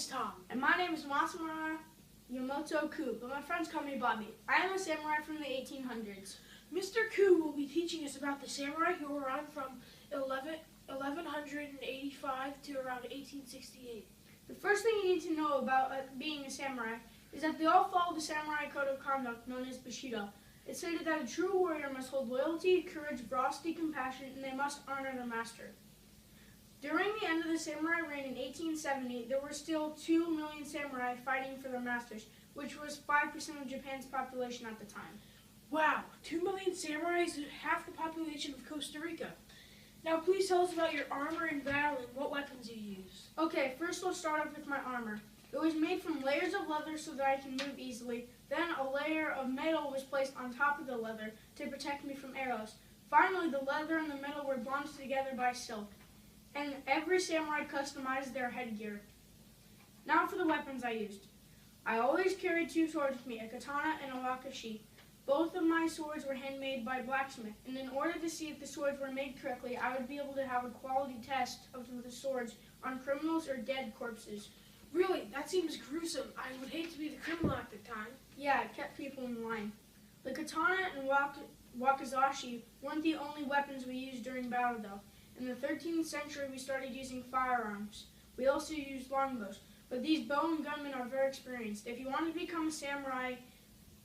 is Tom. And my name is Masamura Yamoto Ku, but my friends call me Bobby. I am a samurai from the 1800s. Mr. Ku will be teaching us about the samurai who were around from 1185 to around 1868. The first thing you need to know about being a samurai is that they all follow the samurai code of conduct known as Bushido. It stated that a true warrior must hold loyalty, courage, ferocity, compassion, and they must honor their master. During the end of the samurai reign in 1870, there were still 2 million samurai fighting for their masters, which was 5% of Japan's population at the time. Wow, 2 million samurai is half the population of Costa Rica. Now please tell us about your armor in battle and what weapons you use. Okay, first we'll start off with my armor. It was made from layers of leather so that I can move easily. Then a layer of metal was placed on top of the leather to protect me from arrows. Finally, the leather and the metal were bonded together by silk. And every samurai customized their headgear. Now for the weapons I used. I always carried 2 swords with me, a katana and a wakashi. Both of my swords were handmade by a blacksmith, and in order to see if the swords were made correctly, I would be able to have a quality test of the swords on criminals or dead corpses. Really? That seems gruesome. I would hate to be the criminal at the time. Yeah, it kept people in line. The katana and wakizashi weren't the only weapons we used during battle, though. In the 13th century, we started using firearms. We also used longbows, but these bow and gunmen are very experienced. If you wanted to become a samurai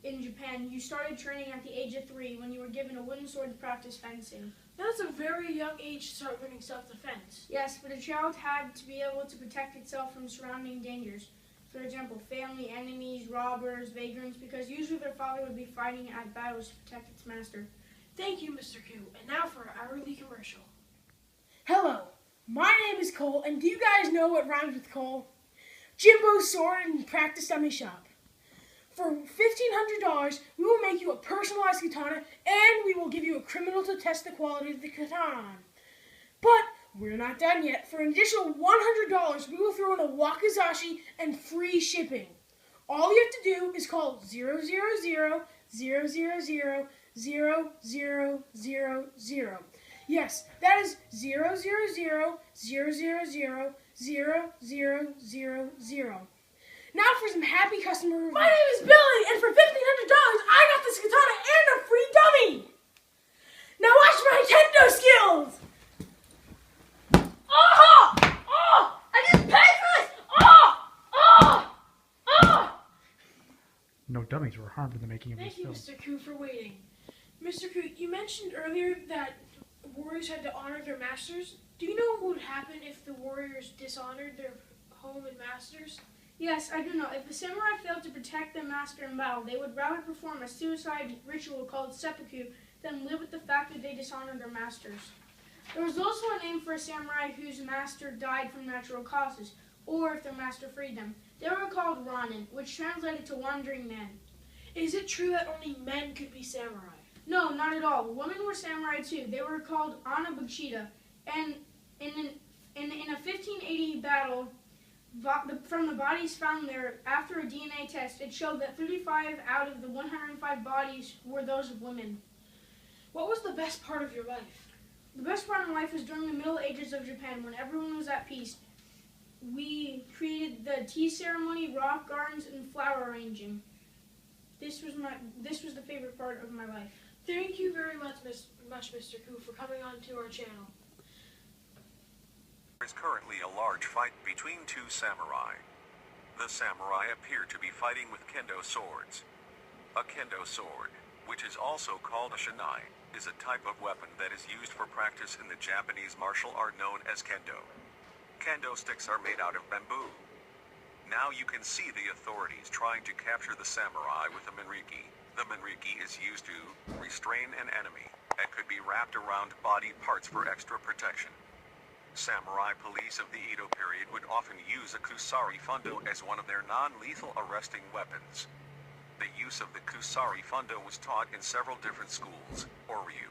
in Japan, you started training at the age of 3 when you were given a wooden sword to practice fencing. That's a very young age to start learning self-defense. Yes, but a child had to be able to protect itself from surrounding dangers. For example, family, enemies, robbers, vagrants, because usually their father would be fighting at battles to protect its master. Thank you, Mr. Ku. And now for our early commercial. Hello, my name is Cole, and do you guys know what rhymes with Cole? Jimbo's Sword and Practice Dummy Shop. For $1,500, we will make you a personalized katana, and we will give you a criminal to test the quality of the katana on. But we're not done yet. For an additional $100, we will throw in a wakizashi and free shipping. All you have to do is call 000-000-000-0000. Yes, that is 000-000-0000. Now for some happy customer reviews. My name is Billy, and for $1,500, I got this katana and a free dummy. Now watch my kendo skills. Oh! Oh! I just paid for this. Oh! Oh! Oh! No dummies were harmed in the making of this Thank you, film. Mr. Ku, for waiting. Mr. Ku, you mentioned earlier that warriors had to honor their masters. Do you know what would happen if the warriors dishonored their home and masters? Yes, I do know. If the samurai failed to protect their master in battle, they would rather perform a suicide ritual called seppuku than live with the fact that they dishonored their masters. There was also a name for a samurai whose master died from natural causes, or if their master freed them. They were called ranin, which translated to wandering men. Is it true that only men could be samurai? No, not at all. Women were samurai too. They were called anabushida, and in a 1580 battle, from the bodies found there, after a DNA test, it showed that 35 out of the 105 bodies were those of women. What was the best part of your life? The best part of my life was during the Middle Ages of Japan, when everyone was at peace. We created the tea ceremony, rock gardens, and flower arranging. This was the favorite part of my life. Thank you very much, Mr. Ku, for coming on to our channel. There is currently a large fight between 2 samurai. The samurai appear to be fighting with kendo swords. A kendo sword, which is also called a shinai, is a type of weapon that is used for practice in the Japanese martial art known as kendo. Kendo sticks are made out of bamboo. Now you can see the authorities trying to capture the samurai with a minriki. The minriki is used to restrain an enemy and could be wrapped around body parts for extra protection. Samurai police of the Edo period would often use a kusari fundo as one of their non-lethal arresting weapons. The use of the kusari fundo was taught in several different schools, or ryu.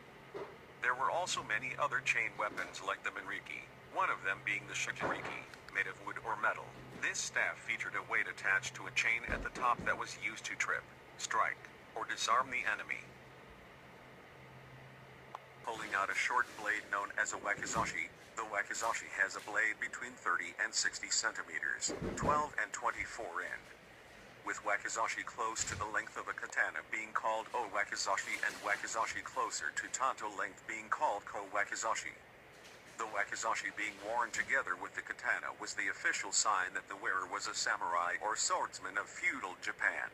There were also many other chain weapons like the minriki, one of them being the shikiriki, made of wood or metal. This staff featured a weight attached to a chain at the top that was used to trip, strike, or disarm the enemy. Pulling out a short blade known as a wakizashi, The wakizashi has a blade between 30 and 60 centimeters, 12 and 24 in. With wakizashi close to the length of a katana being called o wakizashi and wakizashi closer to tanto length being called ko wakizashi. The wakizashi being worn together with the katana was the official sign that the wearer was a samurai or swordsman of feudal Japan.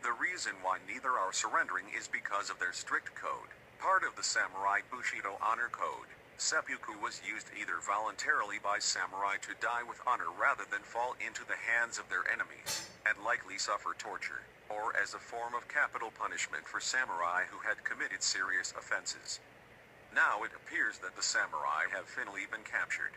The reason why neither are surrendering is because of their strict code. Part of the samurai Bushido honor code, seppuku was used either voluntarily by samurai to die with honor rather than fall into the hands of their enemies, and likely suffer torture, or as a form of capital punishment for samurai who had committed serious offenses. Now it appears that the samurai have finally been captured.